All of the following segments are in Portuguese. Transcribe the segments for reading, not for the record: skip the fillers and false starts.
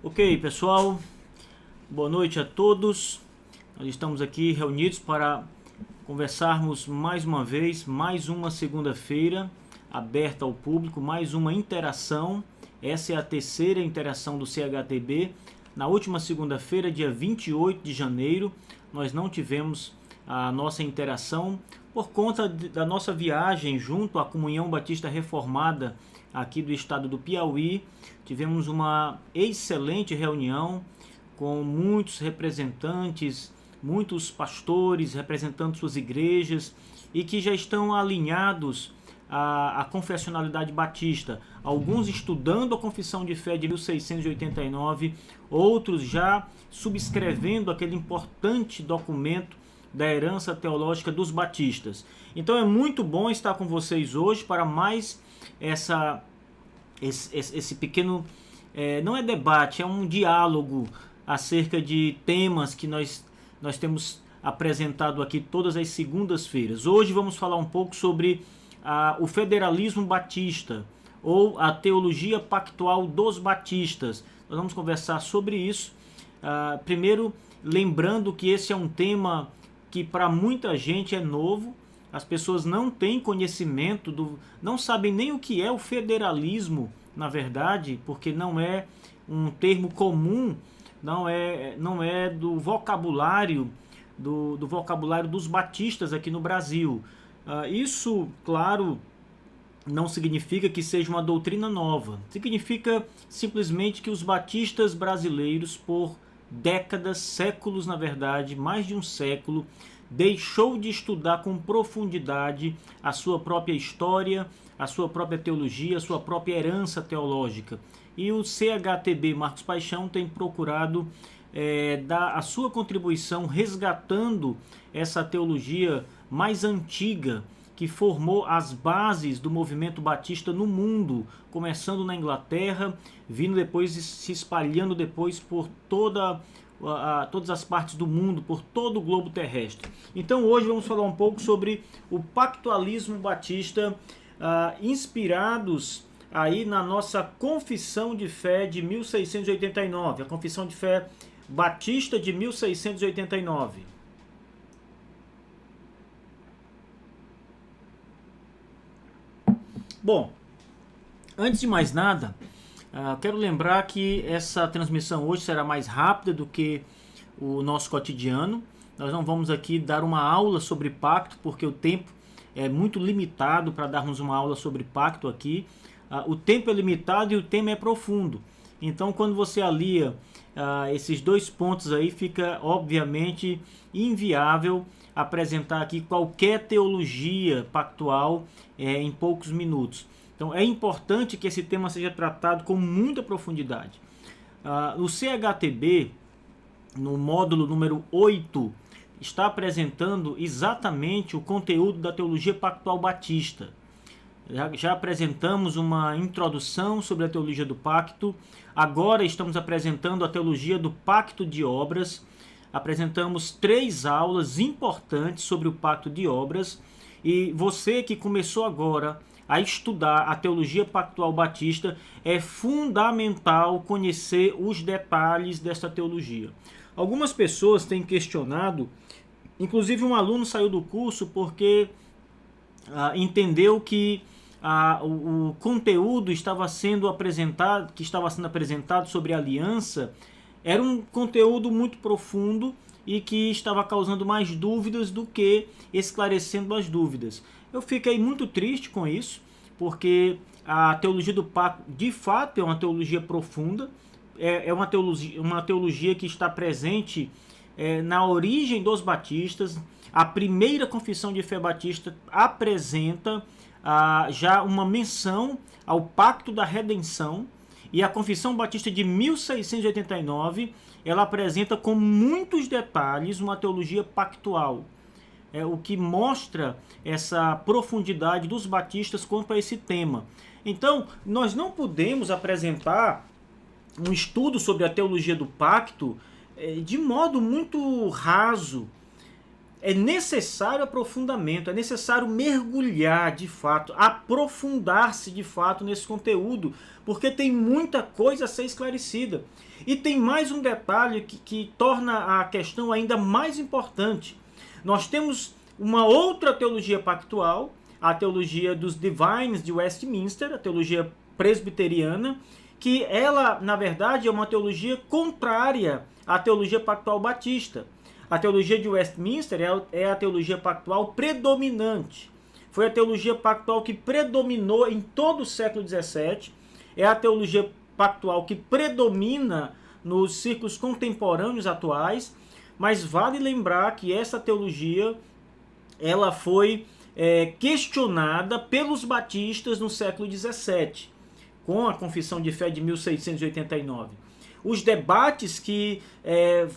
Ok, pessoal, boa noite a todos. Nós estamos aqui reunidos para conversarmos mais uma vez, mais uma segunda-feira aberta ao público, mais uma interação. Essa é a terceira interação do CHTB. Na última segunda-feira, dia 28 de janeiro, nós não tivemos a nossa interação por conta da nossa viagem junto à Comunhão Batista Reformada aqui do estado do Piauí. Tivemos uma excelente reunião com muitos representantes, muitos pastores representando suas igrejas e que já estão alinhados à confessionalidade batista. Alguns estudando a Confissão de Fé de 1689, outros já subscrevendo aquele importante documento da herança teológica dos batistas. Então é muito bom estar com vocês hoje para mais esse pequeno, não é debate, é um diálogo acerca de temas que nós temos apresentado aqui todas as segundas-feiras. Hoje vamos falar um pouco sobre o federalismo batista ou a teologia pactual dos batistas. Nós vamos conversar sobre isso. Primeiro, lembrando que esse é um tema que para muita gente é novo. As pessoas não têm conhecimento, não sabem nem o que é o federalismo, na verdade, porque não é um termo comum, não é do vocabulário, do vocabulário dos batistas aqui no Brasil. Isso, claro, não significa que seja uma doutrina nova. Significa simplesmente que os batistas brasileiros, por décadas, séculos, na verdade, mais de um século, deixou de estudar com profundidade a sua própria história, a sua própria teologia, a sua própria herança teológica. E o CHTB Marcos Paixão tem procurado dar a sua contribuição resgatando essa teologia mais antiga que formou as bases do movimento batista no mundo, começando na Inglaterra, vindo depois e se espalhando depois por todas as partes do mundo, por todo o globo terrestre. Então hoje vamos falar um pouco sobre o pactualismo batista, inspirados aí na nossa Confissão de Fé de 1689, a Confissão de Fé Batista de 1689. Bom, antes de mais nada, quero lembrar que essa transmissão hoje será mais rápida do que o nosso cotidiano. Nós não vamos aqui dar uma aula sobre pacto, porque o tempo é muito limitado para darmos uma aula sobre pacto aqui. O tempo é limitado e o tema é profundo. Então, quando você alia esses dois pontos aí, fica obviamente inviável apresentar aqui qualquer teologia pactual em poucos minutos. Então é importante que esse tema seja tratado com muita profundidade. O CHTB, no módulo número 8, está apresentando exatamente o conteúdo da teologia pactual batista. Já apresentamos uma introdução sobre a teologia do pacto, agora estamos apresentando a teologia do pacto de obras. Apresentamos 3 aulas importantes sobre o pacto de obras, e você que começou agora a estudar a teologia pactual batista, é fundamental conhecer os detalhes dessa teologia. Algumas pessoas têm questionado, inclusive um aluno saiu do curso porque entendeu que o conteúdo estava sendo apresentado, sobre a aliança, era um conteúdo muito profundo e que estava causando mais dúvidas do que esclarecendo as dúvidas. Eu fiquei muito triste com isso, porque a teologia do pacto, de fato, é uma teologia profunda, é uma teologia que está presente na origem dos batistas. A primeira confissão de fé batista apresenta já uma menção ao pacto da redenção, e a Confissão Batista de 1689, ela apresenta com muitos detalhes uma teologia pactual, o que mostra essa profundidade dos batistas quanto a esse tema. Então, nós não podemos apresentar um estudo sobre a teologia do pacto de modo muito raso. é necessário aprofundamento, é necessário mergulhar de fato, aprofundar-se de fato nesse conteúdo, porque tem muita coisa a ser esclarecida. E tem mais um detalhe que torna a questão ainda mais importante. Nós temos uma outra teologia pactual, a teologia dos Divines de Westminster, a teologia presbiteriana, que ela, na verdade, é uma teologia contrária à teologia pactual batista. A teologia de Westminster é a teologia pactual predominante. Foi a teologia pactual que predominou em todo o século XVII. É a teologia pactual que predomina nos círculos contemporâneos atuais. Mas vale lembrar que essa teologia ela foi questionada pelos batistas no século XVII, com a Confissão de Fé de 1689. Os debates que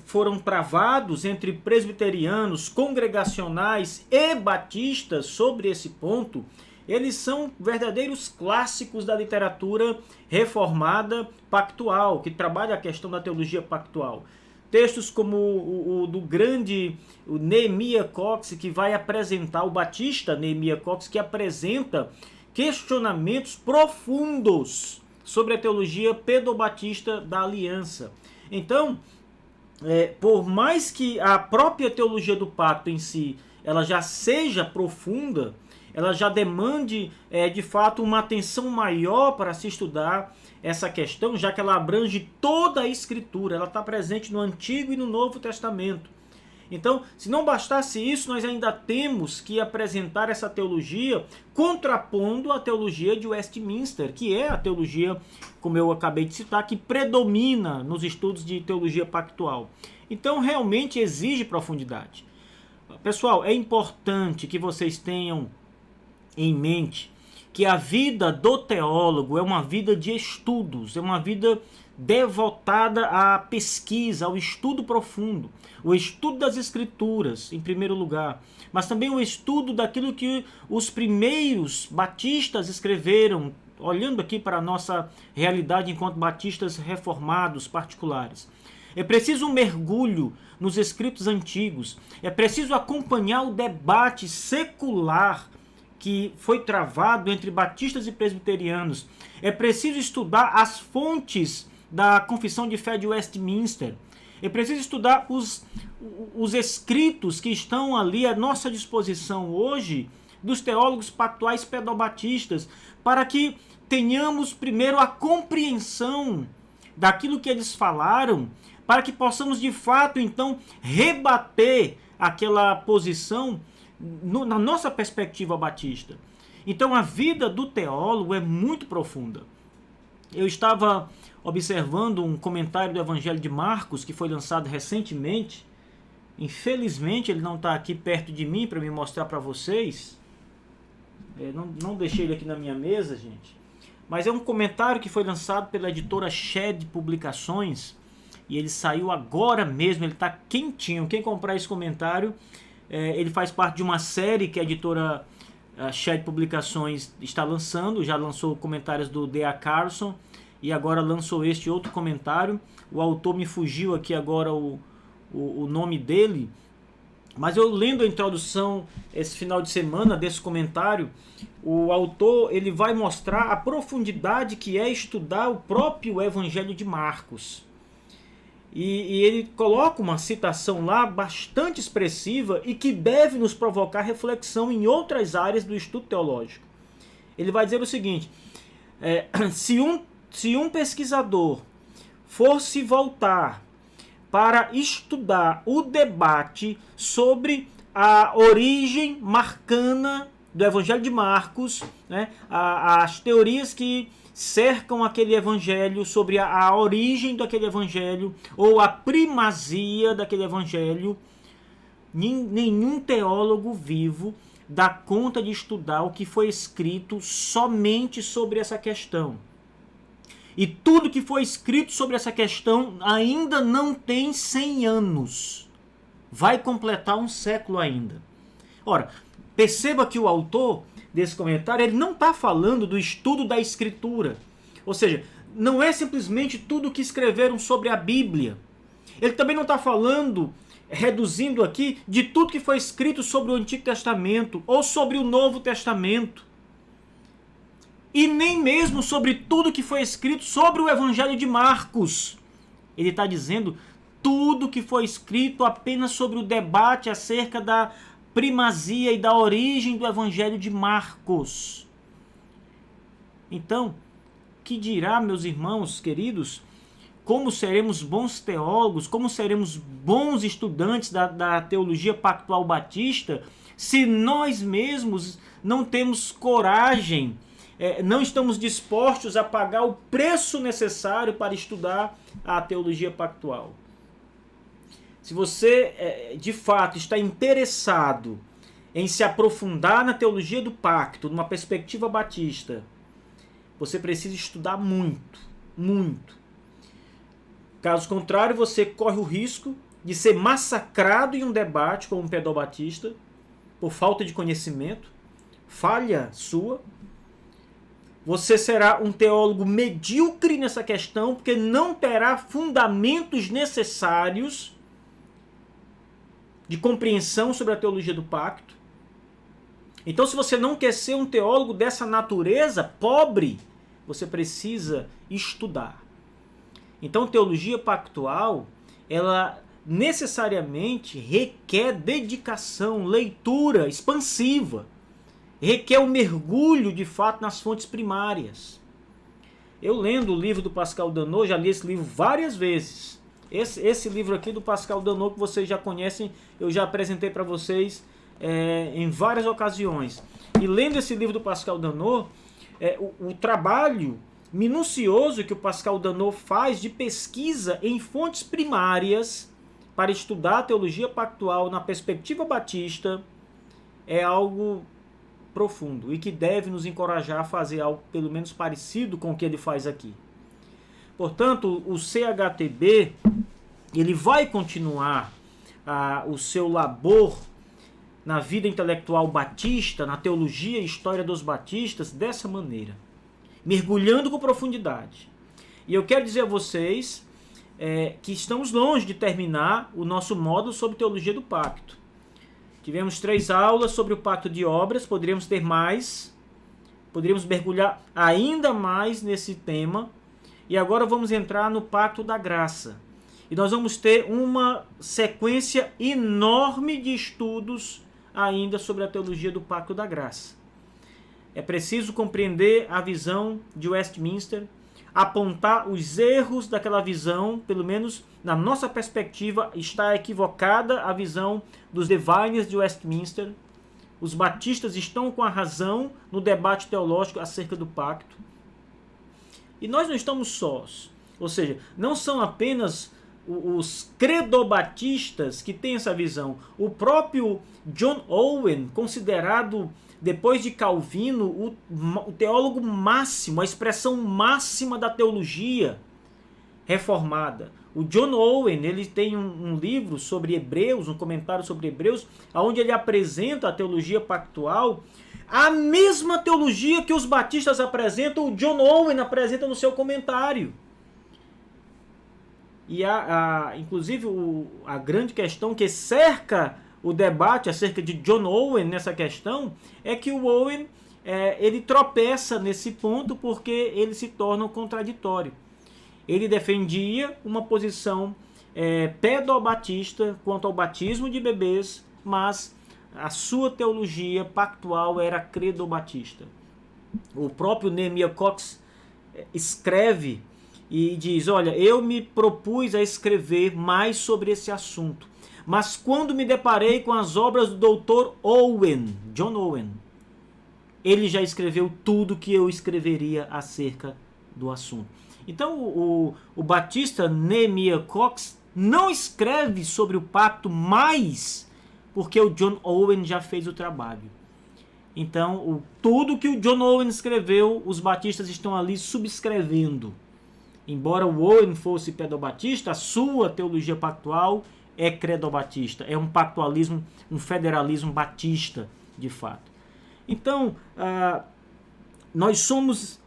foram travados entre presbiterianos, congregacionais e batistas sobre esse ponto, eles são verdadeiros clássicos da literatura reformada pactual, que trabalha a questão da teologia pactual. Textos como o do grande Nehemiah Cox, que vai apresentar, o batista Nehemiah Cox, que apresenta questionamentos profundos sobre a teologia pedobatista da aliança. Então, por mais que a própria teologia do pacto em si ela já seja profunda, ela já demande de fato uma atenção maior para se estudar essa questão, já que ela abrange toda a Escritura, ela está presente no Antigo e no Novo Testamento. Então, se não bastasse isso, nós ainda temos que apresentar essa teologia contrapondo a teologia de Westminster, que é a teologia, como eu acabei de citar, que predomina nos estudos de teologia pactual. Então, realmente exige profundidade. Pessoal, é importante que vocês tenham em mente que a vida do teólogo é uma vida de estudos, é uma vida devotada à pesquisa, ao estudo profundo, o estudo das Escrituras, em primeiro lugar, mas também o estudo daquilo que os primeiros batistas escreveram, olhando aqui para a nossa realidade enquanto batistas reformados particulares. É preciso um mergulho nos escritos antigos, é preciso acompanhar o debate secular que foi travado entre batistas e presbiterianos. É preciso estudar as fontes da Confissão de Fé de Westminster. É preciso estudar os escritos que estão ali à nossa disposição hoje dos teólogos pactuais pedobatistas, para que tenhamos primeiro a compreensão daquilo que eles falaram, para que possamos de fato então rebater aquela posição na nossa perspectiva batista. Então a vida do teólogo é muito profunda. Eu estava observando um comentário do Evangelho de Marcos, que foi lançado recentemente. Infelizmente ele não está aqui perto de mim para me mostrar para vocês. Não deixei ele aqui na minha mesa, gente. Mas é um comentário que foi lançado pela editora Shed Publicações. E ele saiu agora mesmo, ele está quentinho. Quem comprar esse comentário, ele faz parte de uma série que a editora Shed Publicações está lançando. Já lançou comentários do D.A. Carson e agora lançou este outro comentário. O autor me fugiu aqui agora o nome dele, mas eu lendo a introdução esse final de semana desse comentário, o autor ele vai mostrar a profundidade que é estudar o próprio Evangelho de Marcos. E ele coloca uma citação lá bastante expressiva e que deve nos provocar reflexão em outras áreas do estudo teológico. Ele vai dizer o seguinte: se um pesquisador fosse voltar para estudar o debate sobre a origem marcana do Evangelho de Marcos, né, as teorias que cercam aquele evangelho, sobre a origem daquele evangelho ou a primazia daquele evangelho, nenhum teólogo vivo dá conta de estudar o que foi escrito somente sobre essa questão. E tudo que foi escrito sobre essa questão ainda não tem 100 anos. Vai completar um século ainda. Ora, perceba que o autor desse comentário, ele não está falando do estudo da Escritura. Ou seja, não é simplesmente tudo que escreveram sobre a Bíblia. Ele também não está falando reduzindo aqui, de tudo que foi escrito sobre o Antigo Testamento ou sobre o Novo Testamento. E nem mesmo sobre tudo que foi escrito sobre o Evangelho de Marcos. Ele está dizendo tudo que foi escrito apenas sobre o debate acerca da primazia e da origem do Evangelho de Marcos. Então, que dirá, meus irmãos queridos, como seremos bons teólogos, como seremos bons estudantes da teologia pactual batista, se nós mesmos não temos coragem, não estamos dispostos a pagar o preço necessário para estudar a teologia pactual. Se você, de fato, está interessado em se aprofundar na teologia do pacto, numa perspectiva batista, você precisa estudar muito, muito. Caso contrário, você corre o risco de ser massacrado em um debate com um pedobatista por falta de conhecimento, falha sua. Você será um teólogo medíocre nessa questão, porque não terá fundamentos necessários de compreensão sobre a teologia do pacto. Então, se você não quer ser um teólogo dessa natureza, pobre, você precisa estudar. Então, teologia pactual, ela necessariamente requer dedicação, leitura expansiva. Requer um mergulho, de fato, nas fontes primárias. Eu lendo o livro do Pascal Danot, já li esse livro várias vezes. Esse livro aqui do Pascal Danot, que vocês já conhecem, eu já apresentei para vocês em várias ocasiões. E lendo esse livro do Pascal Danot, o trabalho minucioso que o Pascal Danot faz de pesquisa em fontes primárias para estudar a teologia pactual na perspectiva batista é algo profundo e que deve nos encorajar a fazer algo pelo menos parecido com o que ele faz aqui. Portanto, o CHTB ele vai continuar o seu labor na vida intelectual batista, na teologia e história dos batistas, dessa maneira, mergulhando com profundidade. E eu quero dizer a vocês que estamos longe de terminar o nosso módulo sobre teologia do pacto. Tivemos 3 aulas sobre o pacto de obras, poderíamos ter mais, poderíamos mergulhar ainda mais nesse tema. E agora vamos entrar no pacto da graça. E nós vamos ter uma sequência enorme de estudos ainda sobre a teologia do pacto da graça. É preciso compreender a visão de Westminster, apontar os erros daquela visão, pelo menos na nossa perspectiva, está equivocada a visão dos Diviners de Westminster. Os batistas estão com a razão no debate teológico acerca do pacto. E nós não estamos sós. Ou seja, não são apenas os credobatistas que têm essa visão. O próprio John Owen, considerado, depois de Calvino, o teólogo máximo, a expressão máxima da teologia reformada. O John Owen, ele tem um livro sobre Hebreus, um comentário sobre Hebreus, onde ele apresenta a teologia pactual, a mesma teologia que os batistas apresentam, o John Owen apresenta no seu comentário. E inclusive a grande questão que cerca o debate acerca de John Owen nessa questão é que o Owen ele tropeça nesse ponto porque ele se torna um contraditório. Ele defendia uma posição pedobatista quanto ao batismo de bebês, mas a sua teologia pactual era credobatista. O próprio Nehemiah Cox escreve e diz, olha, eu me propus a escrever mais sobre esse assunto, mas quando me deparei com as obras do Dr. Owen, John Owen, ele já escreveu tudo que eu escreveria acerca do assunto. Então o batista Nehemiah Cox não escreve sobre o pacto mais porque o John Owen já fez o trabalho. Então, tudo que o John Owen escreveu, os batistas estão ali subscrevendo. Embora o Owen fosse pedobatista, a sua teologia pactual é credobatista. É um pactualismo, um federalismo batista, de fato. Então, nós somos,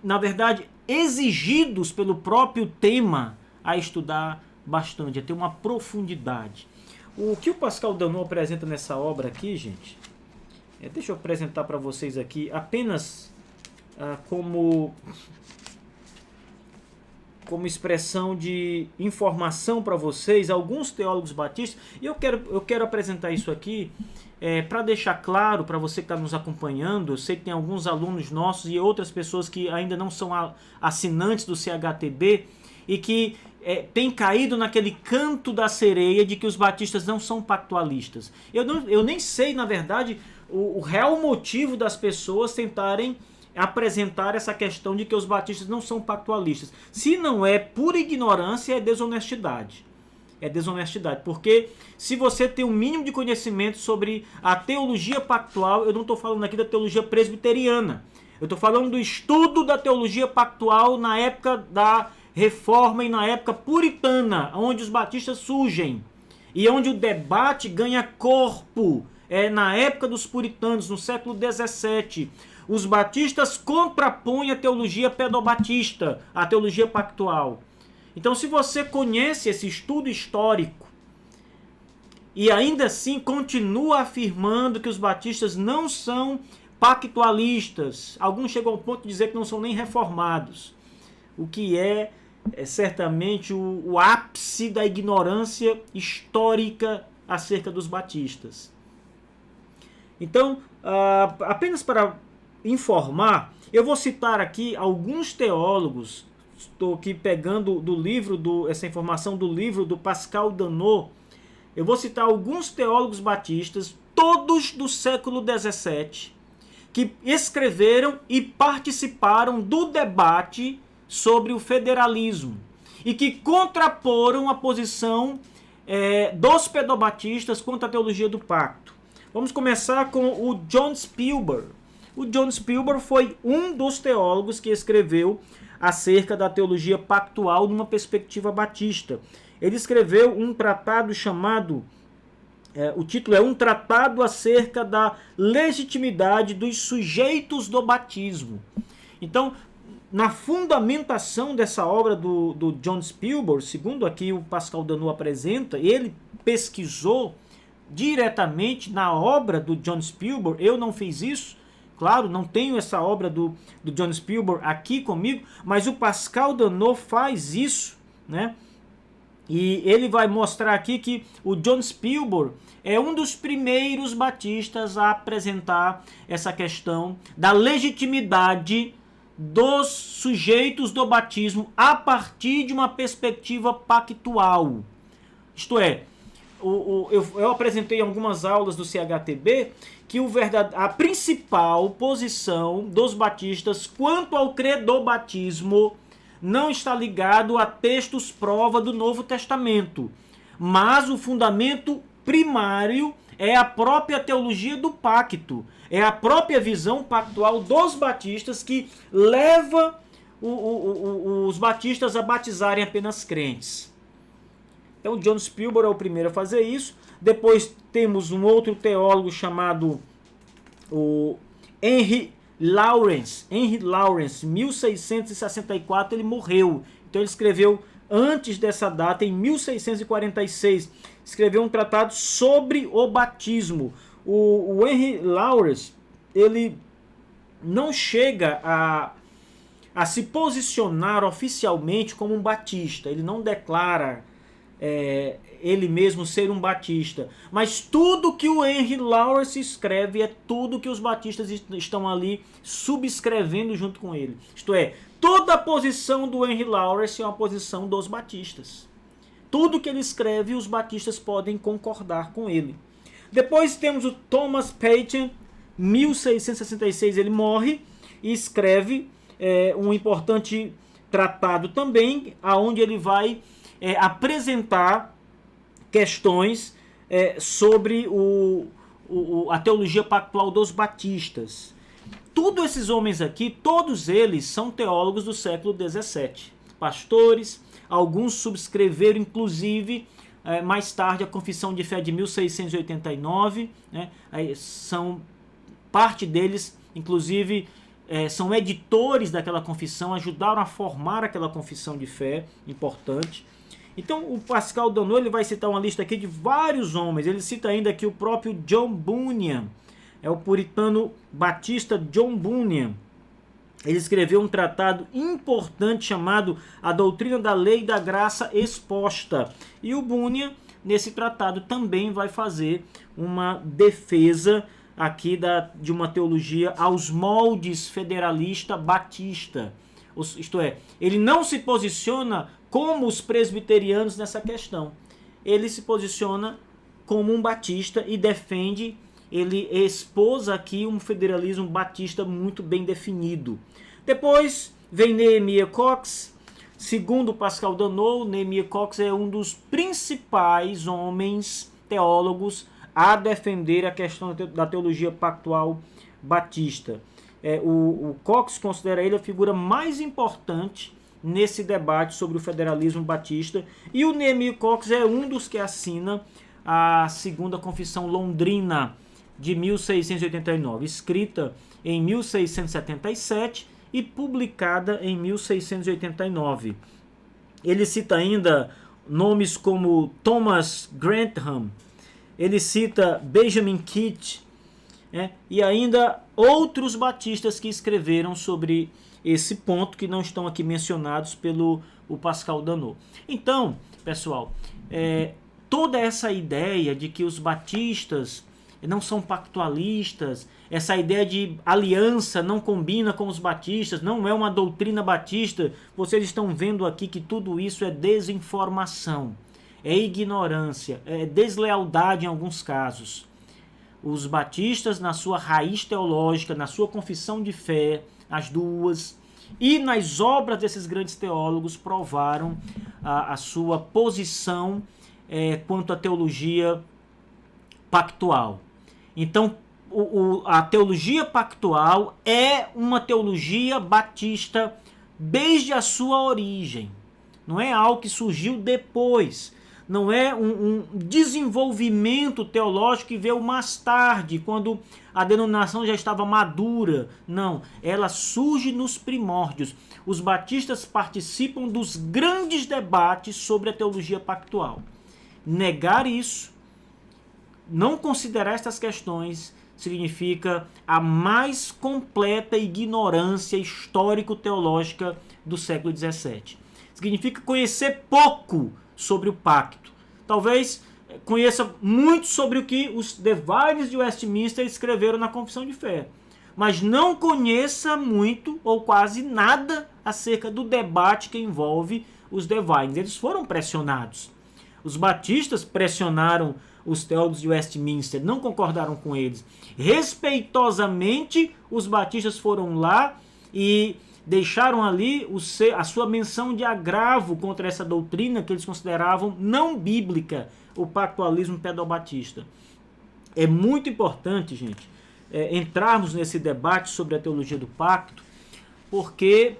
na verdade, exigidos pelo próprio tema a estudar bastante, a ter uma profundidade. O que o Pascal Danot apresenta nessa obra aqui, gente, deixa eu apresentar para vocês aqui apenas como expressão de informação para vocês, alguns teólogos batistas, e eu quero apresentar isso aqui para deixar claro para você que está nos acompanhando. Eu sei que tem alguns alunos nossos e outras pessoas que ainda não são assinantes do CHTB e que tem caído naquele canto da sereia de que os batistas não são pactualistas. Eu nem sei, na verdade, o real motivo das pessoas tentarem apresentar essa questão de que os batistas não são pactualistas. Se não é por ignorância, é desonestidade. É desonestidade, porque se você tem um mínimo de conhecimento sobre a teologia pactual, eu não estou falando aqui da teologia presbiteriana, eu estou falando do estudo da teologia pactual na época da Reforma e na época puritana, onde os batistas surgem e onde o debate ganha corpo. Na época dos puritanos, no século XVII, os batistas contrapõem a teologia pedobatista, a teologia pactual. Então, se você conhece esse estudo histórico e ainda assim continua afirmando que os batistas não são pactualistas, alguns chegam ao ponto de dizer que não são nem reformados, o que é certamente o ápice da ignorância histórica acerca dos batistas. Então, apenas para informar, eu vou citar aqui alguns teólogos. Estou aqui pegando essa informação do livro do Pascal Danot. Eu vou citar alguns teólogos batistas, todos do século XVII, que escreveram e participaram do debate sobre o federalismo e que contraporam a posição dos pedobatistas contra a teologia do pacto. Vamos começar com o John Spielberg. O John Spielberg foi um dos teólogos que escreveu acerca da teologia pactual numa perspectiva batista. Ele escreveu um tratado chamado, o título é Um Tratado acerca da Legitimidade dos Sujeitos do Batismo. Então, na fundamentação dessa obra do John Spielberg, segundo aqui o Pascal Danot apresenta, ele pesquisou diretamente na obra do John Spielberg. Eu não fiz isso, claro, não tenho essa obra do John Spielberg aqui comigo, mas o Pascal Danot faz isso, né? E ele vai mostrar aqui que o John Spielberg é um dos primeiros batistas a apresentar essa questão da legitimidade dos sujeitos do batismo a partir de uma perspectiva pactual. Isto é, eu apresentei em algumas aulas do CHTB que a principal posição dos batistas quanto ao credobatismo não está ligado a textos prova do Novo Testamento, mas o fundamento primário é a própria teologia do pacto, é a própria visão pactual dos batistas que leva os batistas a batizarem apenas crentes. Então, John Spielberg é o primeiro a fazer isso. Depois temos um outro teólogo chamado o Henry Lawrence. Henry Lawrence, 1664, ele morreu. Então ele escreveu antes dessa data, em 1646, escreveu um tratado sobre o batismo. O Henry Lawrence, ele não chega a se posicionar oficialmente como um batista. Ele não declara ele mesmo ser um batista, mas tudo que o Henry Lawrence escreve é tudo que os batistas estão ali subscrevendo junto com ele. Isto é, toda a posição do Henry Lawrence é uma posição dos batistas. Tudo que ele escreve, os batistas podem concordar com ele. Depois temos o Thomas Payton, 1666 ele morre e escreve um importante tratado também, aonde ele vai apresentar questões sobre a teologia pactual dos batistas. Todos esses homens aqui, todos eles são teólogos do século XVII, pastores. Alguns subscreveram, inclusive, mais tarde, a Confissão de Fé de 1689. Né? Parte deles, inclusive, são editores daquela confissão, ajudaram a formar aquela confissão de fé importante. Então o Pascal Donneau ele vai citar uma lista aqui de vários homens. Ele cita ainda aqui o próprio John Bunyan, é o puritano batista John Bunyan. Ele escreveu um tratado importante chamado A Doutrina da Lei e da Graça Exposta. E o Bunyan, nesse tratado, também vai fazer uma defesa aqui de uma teologia aos moldes federalista batista. Isto é, ele não se posiciona como os presbiterianos nessa questão. Ele se posiciona como um batista e defende, ele expôs aqui um federalismo batista muito bem definido. Depois vem Nehemiah Cox. Segundo Pascal Donneau, Nehemiah Cox é um dos principais homens teólogos a defender a questão da teologia pactual batista. O Cox considera ele a figura mais importante nesse debate sobre o federalismo batista, e o Nehemiah Cox é um dos que assina a Segunda Confissão Londrina de 1689, escrita em 1677 e publicada em 1689. Ele cita ainda nomes como Thomas Grantham, ele cita Benjamin Kidd, e ainda outros batistas que escreveram sobre esse ponto, que não estão aqui mencionados pelo Pascal Donneau. Então, pessoal, toda essa ideia de que os batistas não são pactualistas, essa ideia de aliança não combina com os batistas, não é uma doutrina batista, vocês estão vendo aqui que tudo isso é desinformação, é ignorância, é deslealdade em alguns casos. Os batistas, na sua raiz teológica, na sua confissão de fé, as duas, e nas obras desses grandes teólogos, provaram a sua posição quanto à teologia pactual. Então, a teologia pactual é uma teologia batista desde a sua origem. Não é algo que surgiu depois. Não é um desenvolvimento teológico que veio mais tarde, quando a denominação já estava madura. Não, ela surge nos primórdios. Os batistas participam dos grandes debates sobre a teologia pactual. Negar isso, não considerar estas questões, significa a mais completa ignorância histórico-teológica do século XVII. Significa conhecer pouco sobre o pacto. Talvez conheça muito sobre o que os divines de Westminster escreveram na Confissão de Fé, mas não conheça muito ou quase nada acerca do debate que envolve os divines. Eles foram pressionados. Os batistas pressionaram os teólogos de Westminster, não concordaram com eles. Respeitosamente, os batistas foram lá e deixaram ali a sua menção de agravo contra essa doutrina que eles consideravam não bíblica, o pactualismo pedobatista. É muito importante, gente, entrarmos nesse debate sobre a teologia do pacto, porque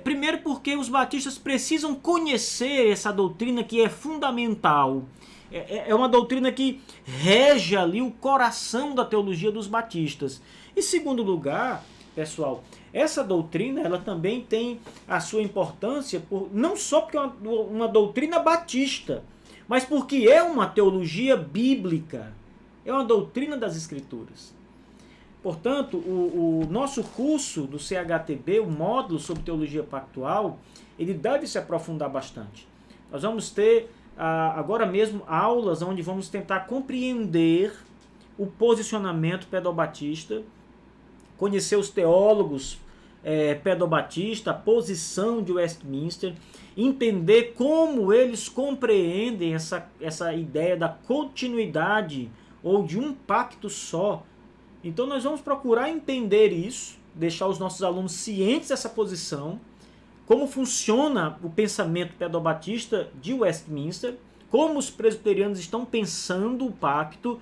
primeiro porque os batistas precisam conhecer essa doutrina que é fundamental. É uma doutrina que rege ali o coração da teologia dos batistas. Em segundo lugar, pessoal, essa doutrina ela também tem a sua importância não só porque é uma doutrina batista, mas porque é uma teologia bíblica, é uma doutrina das Escrituras. Portanto, o nosso curso do CHTB, o módulo sobre teologia pactual, ele deve se aprofundar bastante. Nós vamos ter agora mesmo aulas onde vamos tentar compreender o posicionamento pedobatista, conhecer os teólogos pedobatista, a posição de Westminster, entender como eles compreendem essa ideia da continuidade ou de um pacto só. Então nós vamos procurar entender isso, deixar os nossos alunos cientes dessa posição, como funciona o pensamento pedobatista de Westminster, como os presbiterianos estão pensando o pacto,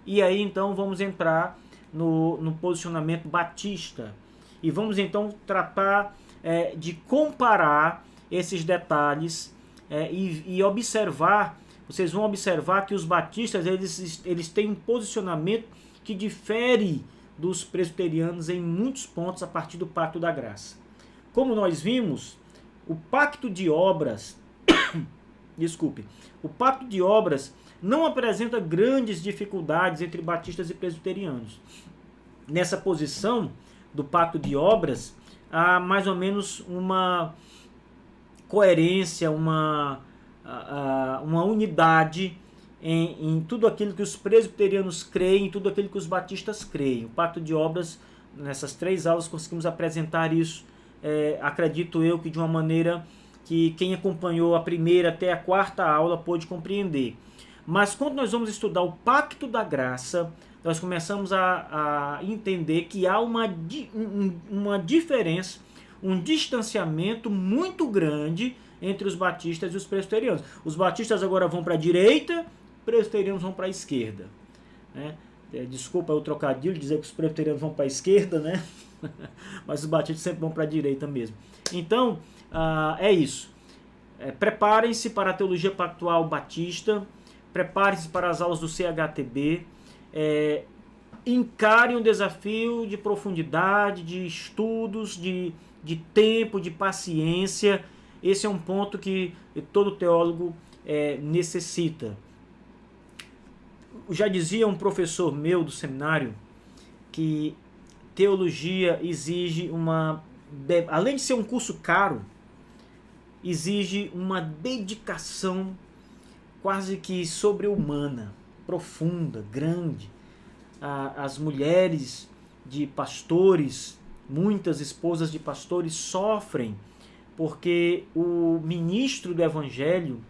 e aí então vamos entrar no posicionamento batista. E vamos então tratar de comparar esses detalhes e observar, vocês vão observar que os batistas eles têm um posicionamento que difere dos presbiterianos em muitos pontos a partir do pacto da graça. Como nós vimos, o pacto de obras o pacto de obras não apresenta grandes dificuldades entre batistas e presbiterianos. Nessa posição do pacto de obras, há mais ou menos uma coerência, uma unidade em tudo aquilo que os presbiterianos creem, em tudo aquilo que os batistas creem. O pacto de obras, nessas 3 aulas, conseguimos apresentar isso, acredito eu, que de uma maneira que quem acompanhou a primeira até a 4ª aula pôde compreender. Mas quando nós vamos estudar o pacto da graça, nós começamos a entender que há uma diferença, um distanciamento muito grande entre os batistas e os presbiterianos. Os batistas agora vão para a direita, os presbiterianos vão para a esquerda. Né? Desculpa o trocadilho, dizer que os presbiterianos vão para a esquerda, né? Mas os batistas sempre vão para a direita mesmo. Então, é isso. Preparem-se para a teologia pactual batista, preparem-se para as aulas do CHTB, encarem um desafio de profundidade, de estudos, de tempo, de paciência. Esse é um ponto que todo teólogo necessita. Já dizia um professor meu do seminário que teologia exige além de ser um curso caro, exige uma dedicação quase que sobre-humana, profunda, grande. As mulheres de pastores, muitas esposas de pastores sofrem porque o ministro do evangelho,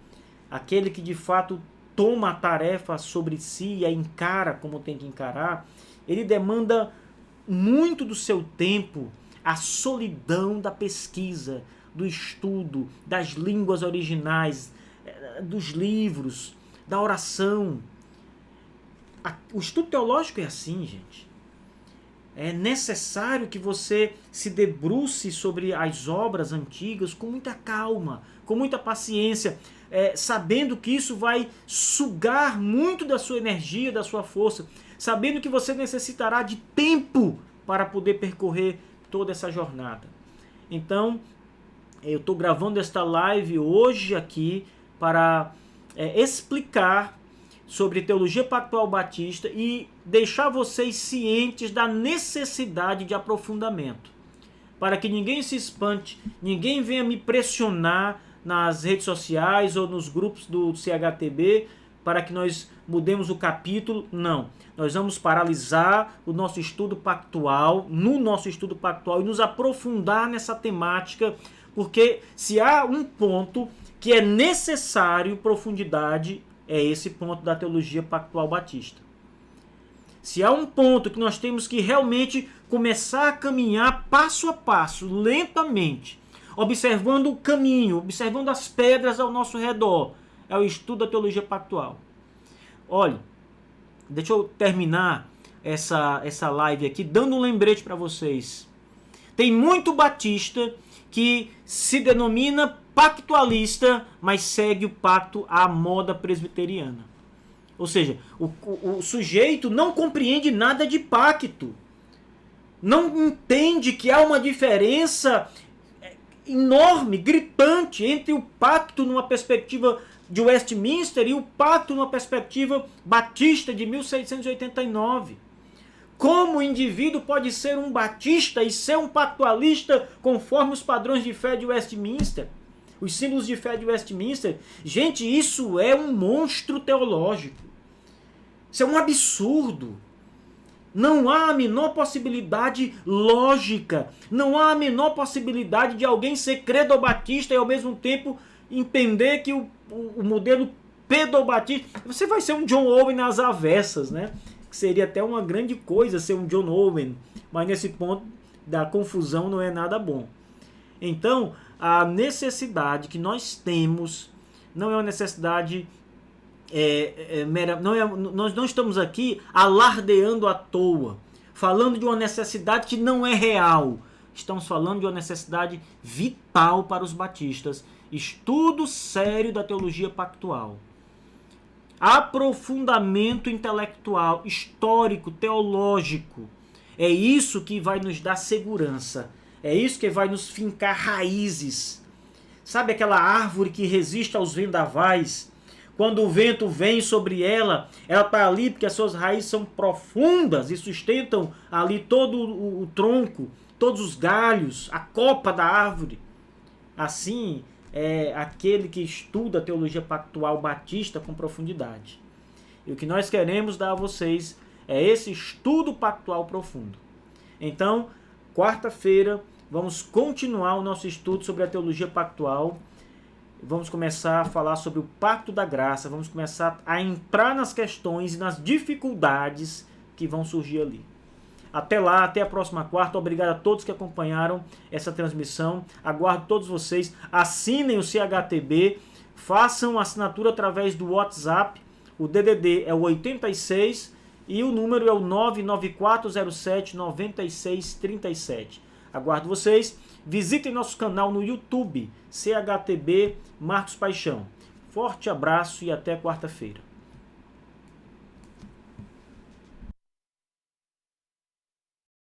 aquele que de fato toma a tarefa sobre si e a encara como tem que encarar, ele demanda muito do seu tempo, a solidão da pesquisa, do estudo, das línguas originais, dos livros, da oração. O estudo teológico é assim, gente. É necessário que você se debruce sobre as obras antigas com muita calma, com muita paciência, sabendo que isso vai sugar muito da sua energia, da sua força, sabendo que você necessitará de tempo para poder percorrer toda essa jornada. Então, eu estou gravando esta live hoje aqui para explicar sobre teologia pactual batista e deixar vocês cientes da necessidade de aprofundamento, para que ninguém se espante, ninguém venha me pressionar nas redes sociais ou nos grupos do CHTB para que nós mudemos o capítulo. Não, nós vamos paralisar o nosso estudo pactual, e nos aprofundar nessa temática, porque se há um ponto que é necessário profundidade, é esse ponto da teologia pactual batista. Se há um ponto que nós temos que realmente começar a caminhar passo a passo, lentamente, observando o caminho, observando as pedras ao nosso redor, é o estudo da teologia pactual. Olha, deixa eu terminar essa live aqui dando um lembrete para vocês. Tem muito batista que se denomina pactualista, mas segue o pacto à moda presbiteriana. Ou seja, o sujeito não compreende nada de pacto. Não entende que há uma diferença enorme, gritante, entre o pacto numa perspectiva de Westminster e o pacto numa perspectiva batista de 1689. Como o indivíduo pode ser um batista e ser um pactualista conforme os padrões de fé de Westminster? Os símbolos de fé de Westminster? Gente, isso é um monstro teológico. Isso é um absurdo. Não há a menor possibilidade lógica, não há a menor possibilidade de alguém ser credobatista e ao mesmo tempo entender que o modelo pedobatista... Você vai ser um John Owen nas avessas, né? Que seria até uma grande coisa ser um John Owen, mas nesse ponto da confusão não é nada bom. Então, a necessidade que nós temos não é uma necessidade... nós não estamos aqui alardeando à toa, falando de uma necessidade que não é real. Estamos falando de uma necessidade vital para os batistas. Estudo sério da teologia pactual. Aprofundamento intelectual, histórico, teológico. É isso que vai nos dar segurança. É isso que vai nos fincar raízes. Sabe aquela árvore que resiste aos vendavais? Quando o vento vem sobre ela, ela está ali porque as suas raízes são profundas e sustentam ali todo o tronco, todos os galhos, a copa da árvore. Assim é aquele que estuda a teologia pactual batista com profundidade. E o que nós queremos dar a vocês é esse estudo pactual profundo. Então, quarta-feira, vamos continuar o nosso estudo sobre a teologia pactual. Vamos começar a falar sobre o pacto da graça. Vamos começar a entrar nas questões e nas dificuldades que vão surgir ali. Até lá, até a próxima quarta. Obrigado a todos que acompanharam essa transmissão. Aguardo todos vocês. Assinem o CHTB. Façam a assinatura através do WhatsApp. O DDD é o 86 e o número é o 994079637. Aguardo vocês. Visitem nosso canal no YouTube, CHTB Marcos Paixão. Forte abraço e até quarta-feira.